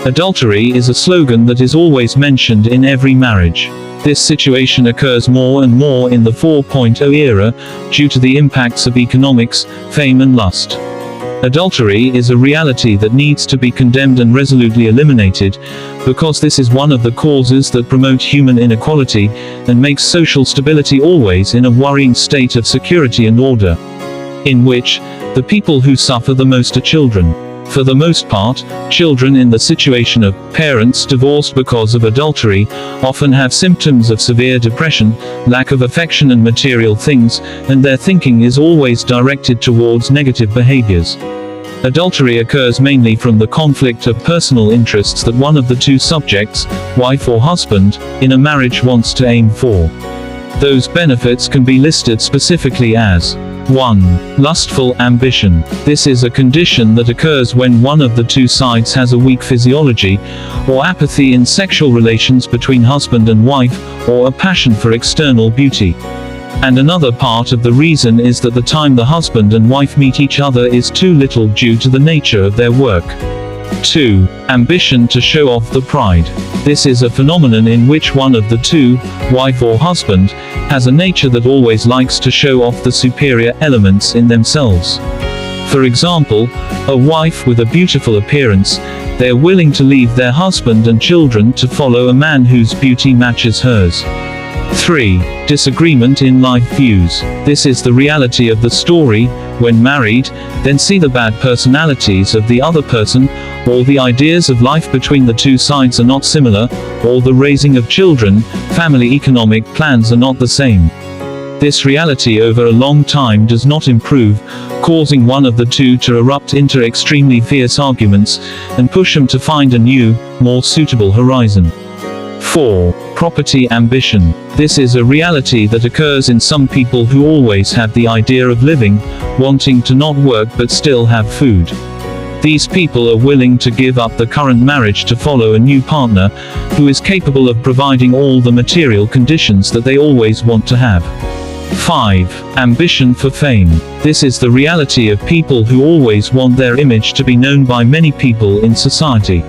Adultery is a slogan that is always mentioned in every marriage. This situation occurs more and more in the 4.0 era, due to the impacts of economics, fame and lust. Adultery is a reality that needs to be condemned and resolutely eliminated, because this is one of the causes that promote human inequality, and makes social stability always in a worrying state of security and order, in which the people who suffer the most are children. For the most part, children in the situation of parents divorced because of adultery often have symptoms of severe depression, lack of affection and material things, and their thinking is always directed towards negative behaviors. Adultery occurs mainly from the conflict of personal interests that one of the two subjects, wife or husband, in a marriage wants to aim for. Those benefits can be listed specifically as 1. Lustful ambition. This is a condition that occurs when one of the two sides has a weak physiology, or apathy in sexual relations between husband and wife, or a passion for external beauty. And another part of the reason is that the time the husband and wife meet each other is too little due to the nature of their work. 2. Ambition to show off the pride. This is a phenomenon in which one of the two, wife or husband, has a nature that always likes to show off the superior elements in themselves. For example, a wife with a beautiful appearance, they are willing to leave their husband and children to follow a man whose beauty matches hers. 3. Disagreement in life views. This is the reality of the story. When married, then see the bad personalities of the other person, or the ideas of life between the two sides are not similar, or the raising of children, family economic plans are not the same. This reality over a long time does not improve, causing one of the two to erupt into extremely fierce arguments, and push them to find a new, more suitable horizon. 4. Property ambition. This is a reality that occurs in some people who always have the idea of living, wanting to not work but still have food. These people are willing to give up the current marriage to follow a new partner, who is capable of providing all the material conditions that they always want to have. 5. Ambition for fame. This is the reality of people who always want their image to be known by many people in society.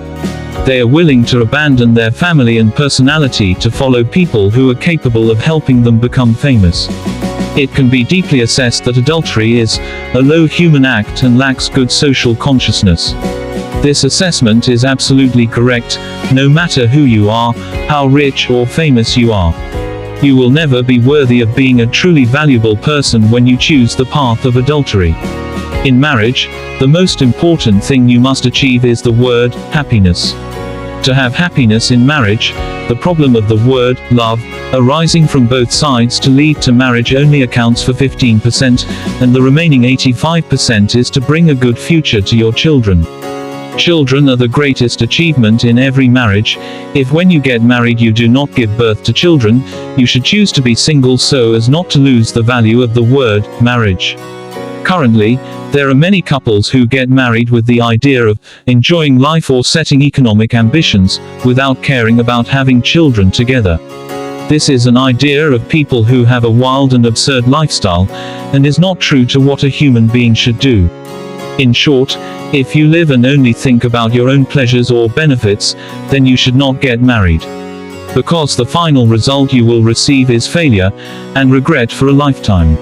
They are willing to abandon their family and personality to follow people who are capable of helping them become famous. It can be deeply assessed that adultery is a low human act and lacks good social consciousness. This assessment is absolutely correct, no matter who you are, how rich or famous you are. You will never be worthy of being a truly valuable person when you choose the path of adultery. In marriage, the most important thing you must achieve is the word happiness. To have happiness in marriage, the problem of the word love arising from both sides to lead to marriage only accounts for 15%, and the remaining 85% is to bring a good future to your children. Children are the greatest achievement in every marriage. If when you get married you do not give birth to children, you should choose to be single so as not to lose the value of the word marriage. Currently, there are many couples who get married with the idea of enjoying life or setting economic ambitions, without caring about having children together. This is an idea of people who have a wild and absurd lifestyle, and is not true to what a human being should do. In short, if you live and only think about your own pleasures or benefits, then you should not get married. Because the final result you will receive is failure, and regret for a lifetime.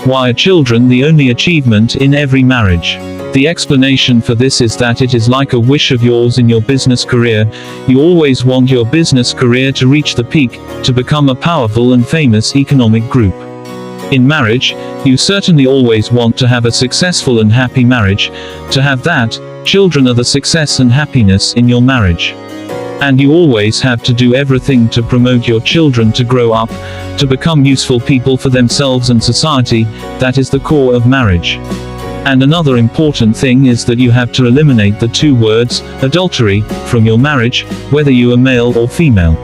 Why are children the only achievement in every marriage? The explanation for this is that it is like a wish of yours in your business career. You always want your business career to reach the peak, to become a powerful and famous economic group. In marriage, you certainly always want to have a successful and happy marriage. To have that, children are the success and happiness in your marriage. And you always have to do everything to promote your children to grow up, to become useful people for themselves and society. That is the core of marriage. And another important thing is that you have to eliminate the two words, adultery, from your marriage, whether you are male or female.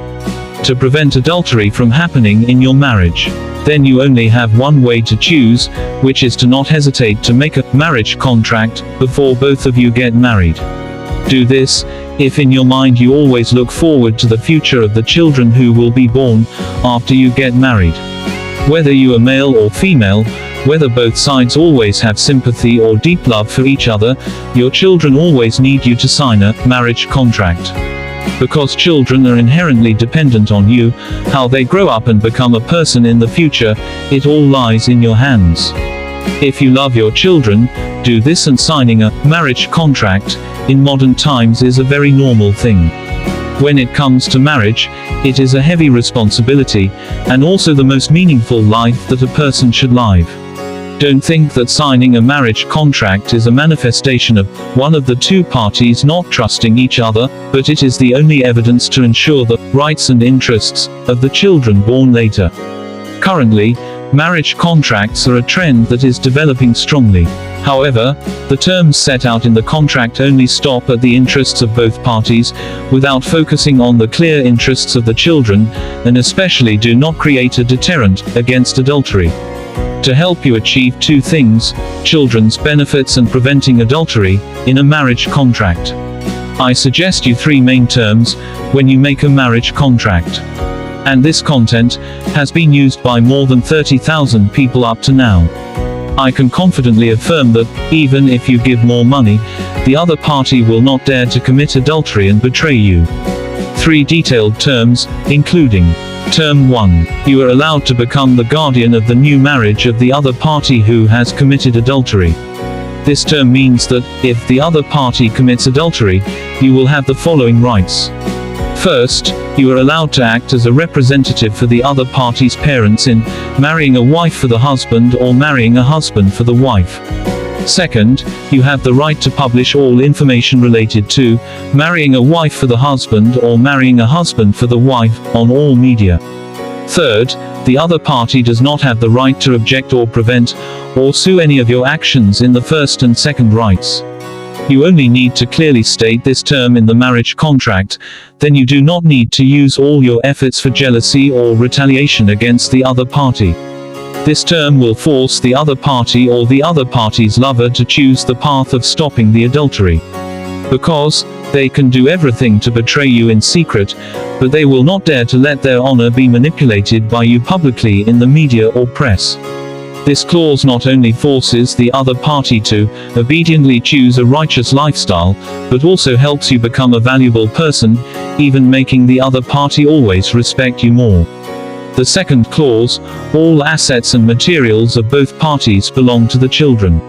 To prevent adultery from happening in your marriage, then you only have one way to choose, which is to not hesitate to make a marriage contract before both of you get married. Do this, if in your mind you always look forward to the future of the children who will be born after you get married. Whether you are male or female, Whether both sides always have sympathy or deep love for each other, your children always need you to sign a marriage contract. Because children are inherently dependent on you, how they grow up and become a person in the future, it all lies in your hands. If you love your children, do this, and signing a marriage contract in modern times is a very normal thing. When it comes to marriage, it is a heavy responsibility, and also the most meaningful life that a person should live. Don't think that signing a marriage contract is a manifestation of one of the two parties not trusting each other, but it is the only evidence to ensure the rights and interests of the children born later. Currently, marriage contracts are a trend that is developing strongly. However, the terms set out in the contract only stop at the interests of both parties, without focusing on the clear interests of the children, and especially do not create a deterrent against adultery. To help you achieve two things, children's benefits and preventing adultery, in a marriage contract, I suggest you three main terms when you make a marriage contract. And this content has been used by more than 30,000 people up to now. I can confidently affirm that, even if you give more money, the other party will not dare to commit adultery and betray you. Three detailed terms, including: Term 1. You are allowed to become the guardian of the new marriage of the other party who has committed adultery. This term means that, if the other party commits adultery, you will have the following rights. First, you are allowed to act as a representative for the other party's parents in marrying a wife for the husband or marrying a husband for the wife. Second, you have the right to publish all information related to marrying a wife for the husband or marrying a husband for the wife on all media. Third, the other party does not have the right to object or prevent or sue any of your actions in the first and second rights. You only need to clearly state this term in the marriage contract, then you do not need to use all your efforts for jealousy or retaliation against the other party. This term will force the other party or the other party's lover to choose the path of stopping the adultery. Because they can do everything to betray you in secret, but they will not dare to let their honor be manipulated by you publicly in the media or press. This clause not only forces the other party to obediently choose a righteous lifestyle, but also helps you become a valuable person, even making the other party always respect you more. The second clause: all assets and materials of both parties belong to the children.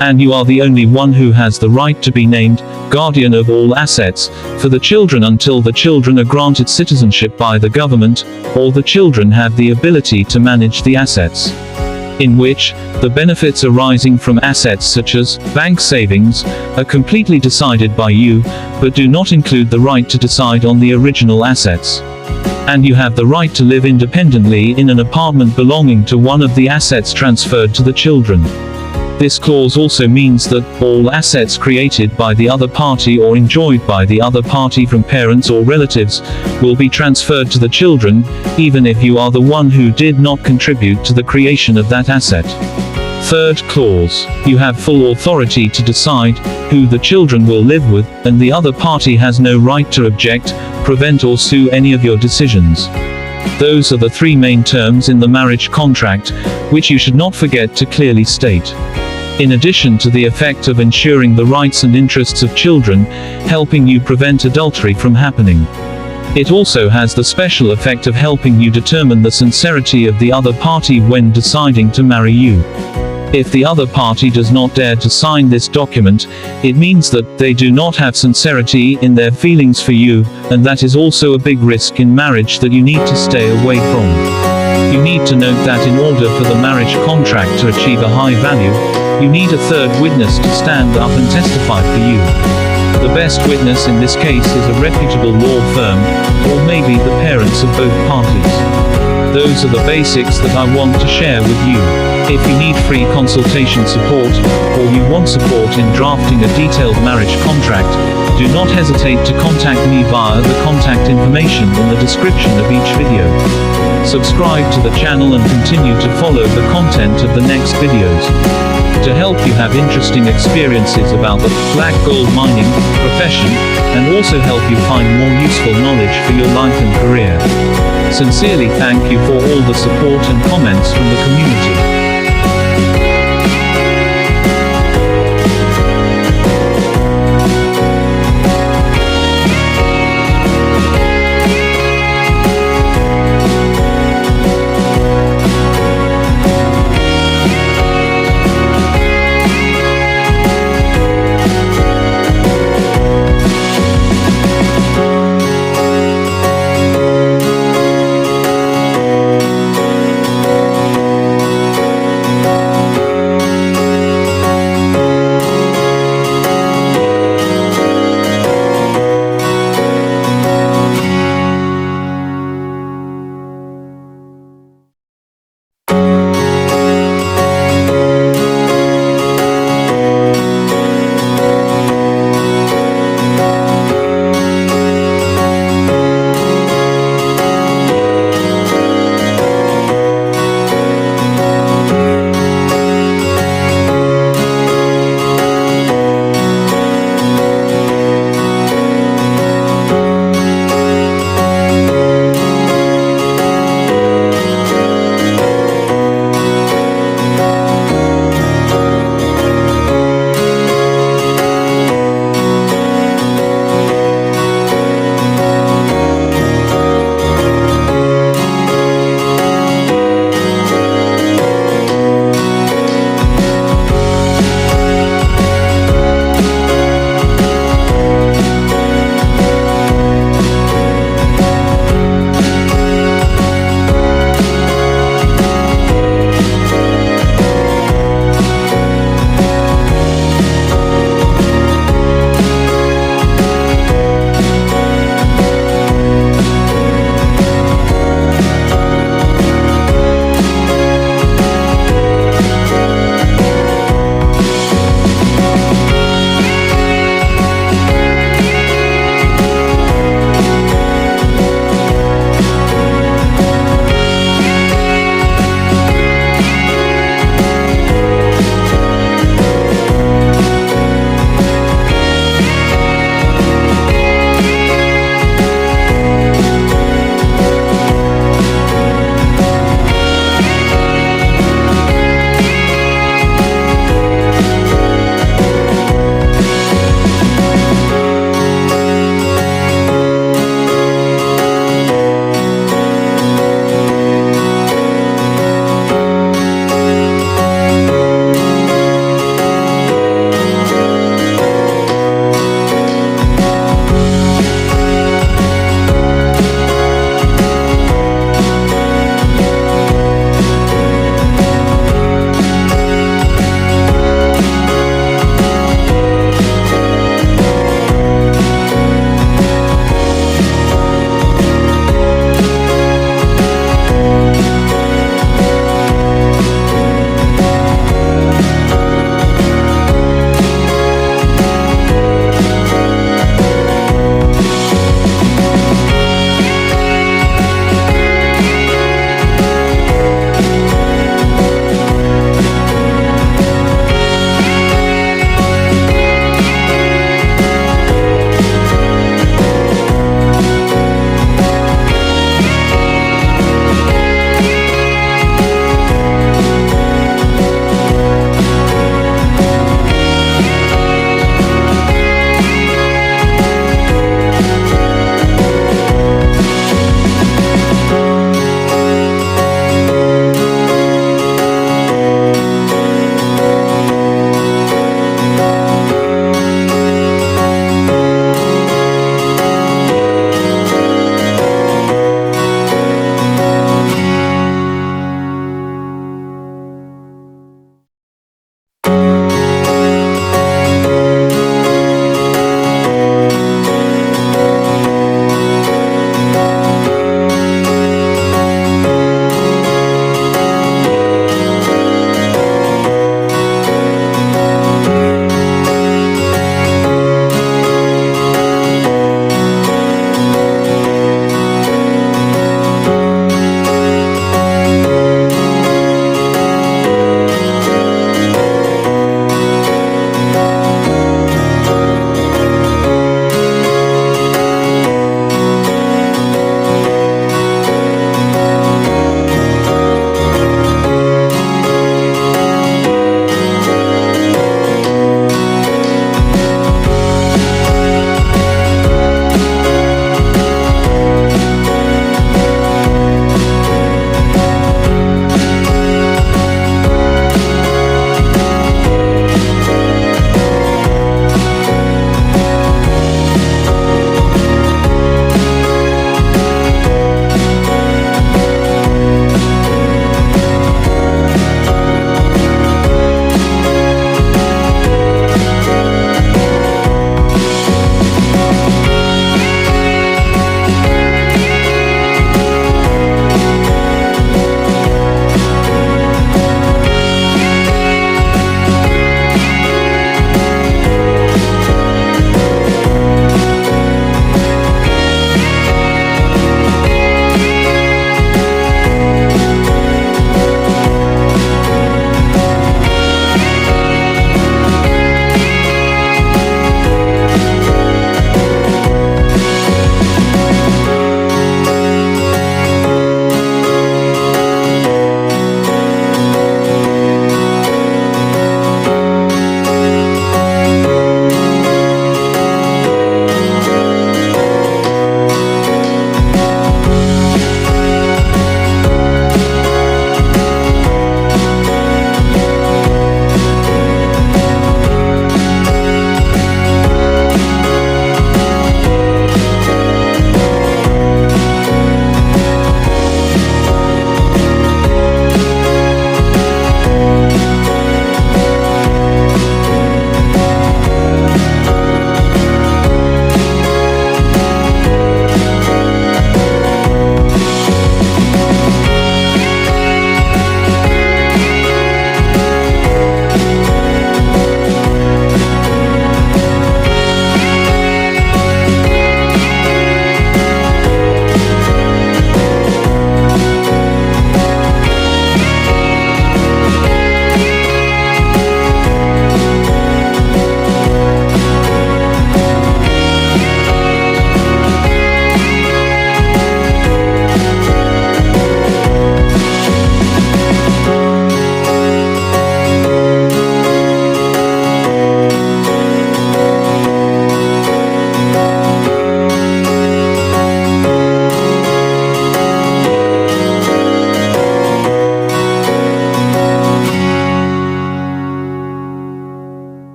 And you are the only one who has the right to be named guardian of all assets for the children until the children are granted citizenship by the government, or the children have the ability to manage the assets. In which, the benefits arising from assets such as bank savings are completely decided by you, but do not include the right to decide on the original assets. And you have the right to live independently in an apartment belonging to one of the assets transferred to the children. This clause also means that all assets created by the other party or enjoyed by the other party from parents or relatives will be transferred to the children, even if you are the one who did not contribute to the creation of that asset. Third clause: you have full authority to decide who the children will live with, and the other party has no right to object, prevent or sue any of your decisions. Those are the three main terms in the marriage contract, which you should not forget to clearly state. In addition to the effect of ensuring the rights and interests of children, helping you prevent adultery from happening, it also has the special effect of helping you determine the sincerity of the other party when deciding to marry you. If the other party does not dare to sign this document, it means that they do not have sincerity in their feelings for you, and that is also a big risk in marriage that you need to stay away from. You need to note that in order for the marriage contract to achieve a high value, you need a third witness to stand up and testify for you. The best witness in this case is a reputable law firm, or maybe the parents of both parties. Those are the basics that I want to share with you. If you need free consultation support, or you want support in drafting a detailed marriage contract, do not hesitate to contact me via the contact information in the description of each video. Subscribe to the channel and continue to follow the content of the next videos. To help you have interesting experiences about the black gold mining profession, and also help you find more useful knowledge for your life and career. Sincerely thank you for all the support and comments from the community.